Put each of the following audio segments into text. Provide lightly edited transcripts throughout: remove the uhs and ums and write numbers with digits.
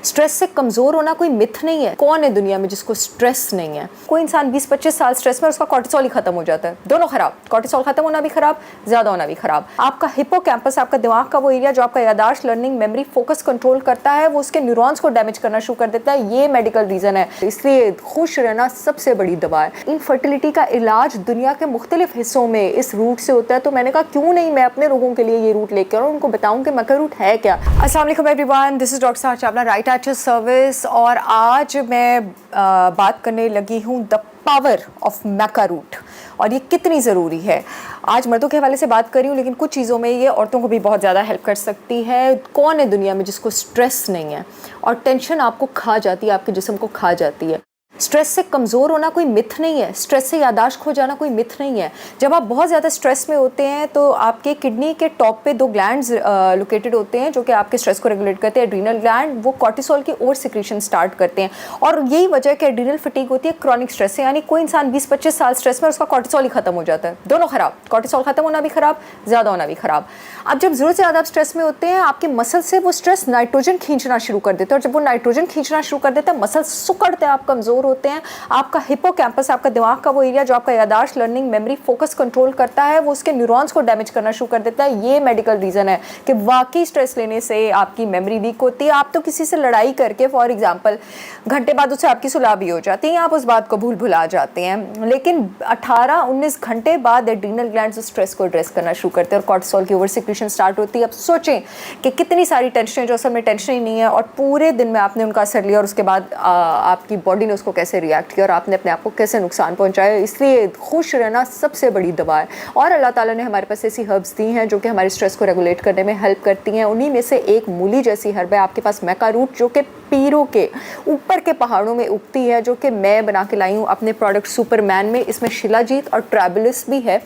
Stress से कमज़ोर होना कोई मिथ नहीं है। कौन है दुनिया में जिसको स्ट्रेस नहीं है? कोई इंसान 20-25 साल स्ट्रेस में, उसका कॉर्टिसोल ही खत्म हो जाता है। दोनों खराब, कॉर्टिसोल खत्म होना भी खराब, ज़्यादा होना भी खराब। आपका हिप्पोकैम्पस, आपका दिमाग का वो एरिया जो आपका यादाश्त, लर्निंग, मेमोरी, फोकस कंट्रोल करता है, वो उसके न्यूरॉन्स को डैमेज करना शुरू कर देता है। ये मेडिकल रीज़न है। इसलिए खुश रहना सबसे बड़ी दवा है। इनफर्टिलिटी का इलाज दुनिया के मुख्तलिफ हिस्सों में इस रूट से होता है। तो मैंने कहा क्यों नहीं मैं अपने लोगों के लिए ये रूट लेकर और उनको बताऊं कि मक्का रूट है क्या। अस्सलाम वालेकुम everyone, this is doctor Sahar Chawla, right at your service. और आज मैं बात करने लगी हूँ the power of maca root और ये कितनी ज़रूरी है। आज मर्दों के हवाले से बात कर रही हूँ, लेकिन कुछ चीज़ों में ये औरतों को भी बहुत ज़्यादा हेल्प कर सकती है। कौन है दुनिया में जिसको स्ट्रेस नहीं है और टेंशन आपको खा जाती है, आपके जिस्म को खा जाती है। स्ट्रेस से कमज़ोर होना कोई मिथ नहीं है। स्ट्रेस से यादाश्त खो जाना कोई मिथ नहीं है। जब आप बहुत ज़्यादा स्ट्रेस में होते हैं तो आपके किडनी के टॉप पे 2 ग्लैंड्स लोकेटेड होते हैं जो कि आपके स्ट्रेस को रेगुलेट करते हैं। एड्रीनल ग्लैंड, वो कॉर्टिसोल की ओवर सिक्रीशन स्टार्ट करते हैं और यही वजह है कि एड्रीनल फटीग होती है क्रॉनिक स्ट्रेस से। यानी कोई इंसान 20-25 साल स्ट्रेस में, उसका कॉर्टिसोल ही खत्म हो जाता है। दोनों खराब, कॉर्टिसोल खत्म होना भी खराब, ज़्यादा होना भी खराब। अब जब ज़रूरत से ज़्यादा आप स्ट्रेस में होते हैं, आपके मसल से वो स्ट्रेस नाइट्रोजन खींचना शुरू कर देते हैं और जब वो नाइट्रोजन खींचना शुरू कर देते हैं, मसल सुकड़ते हैं, आप कमज़ोर होते हैं। आपका हिप्पोकैम्पस, आपका दिमाग का वो एरिया जो आपका यादाश्त, लर्निंग, मेमोरी, फोकस कंट्रोल करता है, वो उसके न्यूरॉन्स को डैमेज करना शुरू कर देता है। ये मेडिकल रीज़न है कि वाकई स्ट्रेस लेने से आपकी मेमोरी वीक होती है। आप तो किसी से लड़ाई करके फॉर एग्जांपल घंटे बाद उससे आपकी सुलह भी हो जाती है, आप उस बात को भुला जाते हैं, लेकिन 18-19 घंटे बाद एड्रीनल ग्लैंड्स उस स्ट्रेस को एड्रेस करना शुरू करते हैं और कॉर्टिसोल की ओवर सिक्रीशन स्टार्ट होती है। अब सोचें कि कितनी सारी टेंशन जो असल में टेंशन ही नहीं है और पूरे दिन में आपने उनका असर लिया और उसके बाद आपकी बॉडी ने उसको कैसे रिएक्ट किया और आपने अपने आप को कैसे नुकसान पहुंचाया। इसलिए खुश रहना सबसे बड़ी दवा है और अल्लाह ताला ने हमारे पास ऐसी हर्ब्स दी हैं जो कि हमारे स्ट्रेस को रेगुलेट करने में हेल्प करती हैं। उन्हीं में से एक मूली जैसी हर्ब है आपके पास, मक्का रूट, जो कि पीरों के ऊपर के पहाड़ों में उगती है, जो कि मैं बना के लाई हूँ अपने प्रोडक्ट सुपरमैन में। इसमें शिलाजीत और ट्रैबुलस भी है,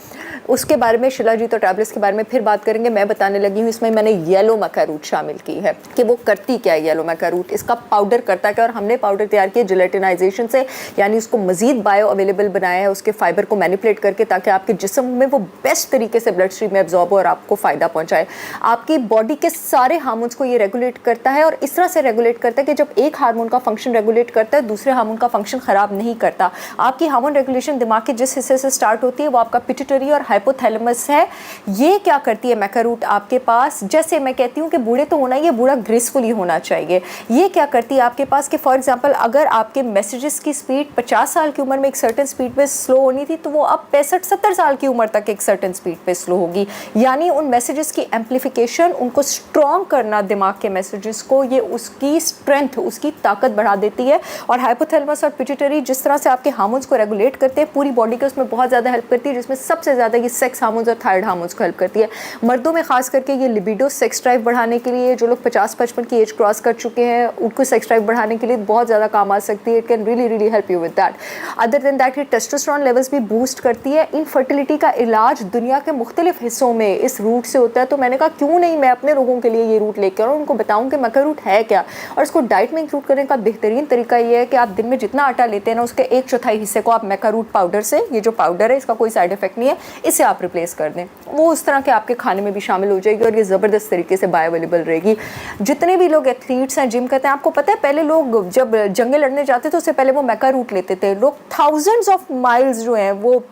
उसके बारे में, शिलाजीत और ट्रैबुलस के बारे में फिर बात करेंगे। मैं बताने लगी हूँ इसमें मैंने येलो मक्का रूट शामिल की है कि वो करती क्या है। येलो मक्का रूट इसका पाउडर करता क्या, और हमने पाउडर तैयार किया जिलेटिनाइजेशन से, यानी उसको मजीद बायो अवेलेबल बनाया है उसके फाइबर को मैनिपुलेट करके, ताकि आपके जिस्म में वो बेस्ट तरीके से ब्लड स्ट्रीम में एब्जॉर्ब हो और आपको फ़ायदा पहुंचाए। आपकी बॉडी के सारे हार्मोन्स को ये रेगुलेट करता है और इस तरह से रेगुलेट करता है कि जब एक हार्मोन का फंक्शन रेगुलेट करता है, दूसरे हार्मोन का फंक्शन ख़राब नहीं करता। आपकी हार्मोन रेगुलेशन दिमाग के जिस हिस्से से स्टार्ट होती है वो आपका पिट्यूटरी और हाइपोथैलेमस है। ये क्या करती है मक्का रूट आपके पास, जैसे मैं कहती हूँ कि बूढ़े तो होना ही है, बूढ़ा ग्रेसफुली होना चाहिए। ये क्या करती है आपके पास कि फॉर एग्जाम्पल अगर आपके मैसेजेस की स्पीड 50 साल की उम्र में एक सर्टेन स्पीड पे स्लो होनी थी, तो वो अब 65-70 साल की उम्र तक एक सर्टेन स्पीड पे स्लो होगी। यानी उन मैसेजेस की एम्प्लीफिकेशन, उनको स्ट्रॉन्ग करना दिमाग के मैसेजेस को, ये उसकी स्ट्रेंथ, उसकी ताकत बढ़ा देती है। और हाइपोथैलेमस और पिट्यूटरी जिस तरह से आपके हार्मोन्स को रेगुलेट करते हैं पूरी बॉडी के, उसमें बहुत ज़्यादा हेल्प करती है, जिसमें सबसे ज़्यादा ये सेक्स हार्मोन्स और थायराइड हार्मोन्स को हेल्प करती है। मर्दों में खास करके ये लिबिडो, सेक्स ड्राइव बढ़ाने के लिए, जो लोग 50-55 की एज क्रॉस कर चुके हैं उनको सेक्स ड्राइव बढ़ाने के लिए बहुत ज़्यादा काम आ सकती है। It can really help you with that. Other than that ये टेस्टोस्टेरोन लेवल्स भी बूस्ट करती है। इनफर्टिलिटी का इलाज दुनिया के मुख्तलिफ हिस्सों में इस रूट से होता है। तो मैंने कहा क्यों नहीं मैं अपने लोगों के लिए ये रूट लेकर और उनको बताऊं कि मक्का रूट है क्या। और इसको डाइट में इंक्लूड करने का बेहतरीन तरीका ये है कि आप दिन में जितना आटा लेते हैं ना, उसके 1/4 हिस्से को आप मक्का रूट पाउडर से, ये जो पाउडर है इसका कोई साइड इफेक्ट नहीं है, इसे आप रिप्लेस कर दें। वो उस तरह के आपके खाने में भी शामिल हो जाएगी और ये ज़बरदस्त तरीके से बायो अवेलेबल रहेगी। जितने भी लोग एथलीट्स हैं, जिम करते हैं, आपको पता है पहले लोग जब जंगे लड़ने जाते थे उससे पहले वो मक्का रूट लेते थे। लोग थाउजेंड्स ऑफ माइल्स जो हैं वो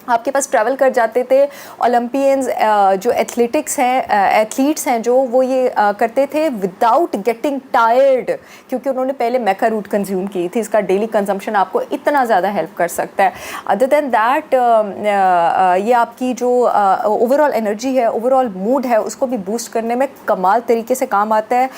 आपके पास ट्रैवल कर जाते थे। ओलंपियंस जो एथलेटिक्स हैं, एथलीट्स हैं जो, वो ये करते थे विदाउट गेटिंग टायर्ड, क्योंकि उन्होंने पहले मक्का रूट कंज्यूम की थी। इसका डेली कंजम्पशन आपको इतना ज़्यादा हेल्प कर सकता है। अदर देन दैट ये आपकी जो ओवरऑल एनर्जी है, ओवरऑल मूड है, उसको भी बूस्ट करने में कमाल तरीके से काम आता है।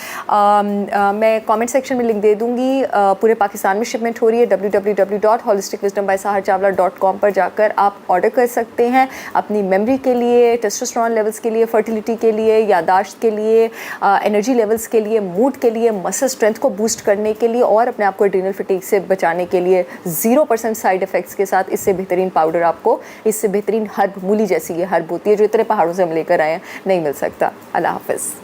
मैं कमेंट सेक्शन में लिंक दे दूँगी। पूरे पाकिस्तान में शिपमेंट हो रही है। www.holisticwisdombysaharchawla.com पर जाकर आप ऑर्डर कर सकते हैं अपनी मेमोरी के लिए, टेस्टोस्टेरोन लेवल्स के लिए, फर्टिलिटी के लिए, यादाश्त के लिए, एनर्जी लेवल्स के लिए, मूड के लिए, मसल स्ट्रेंथ को बूस्ट करने के लिए और अपने आप को एड्रीनल फटीग से बचाने के लिए 0% साइड इफ़ेक्ट्स के साथ। इससे बेहतरीन पाउडर आपको, इससे बेहतरीन हर्ब, मूली जैसी ये हर्ब होती है जो इतने पहाड़ों से हम लेकर आए हैं, नहीं मिल सकता। अल्लाह हाफ़िज़।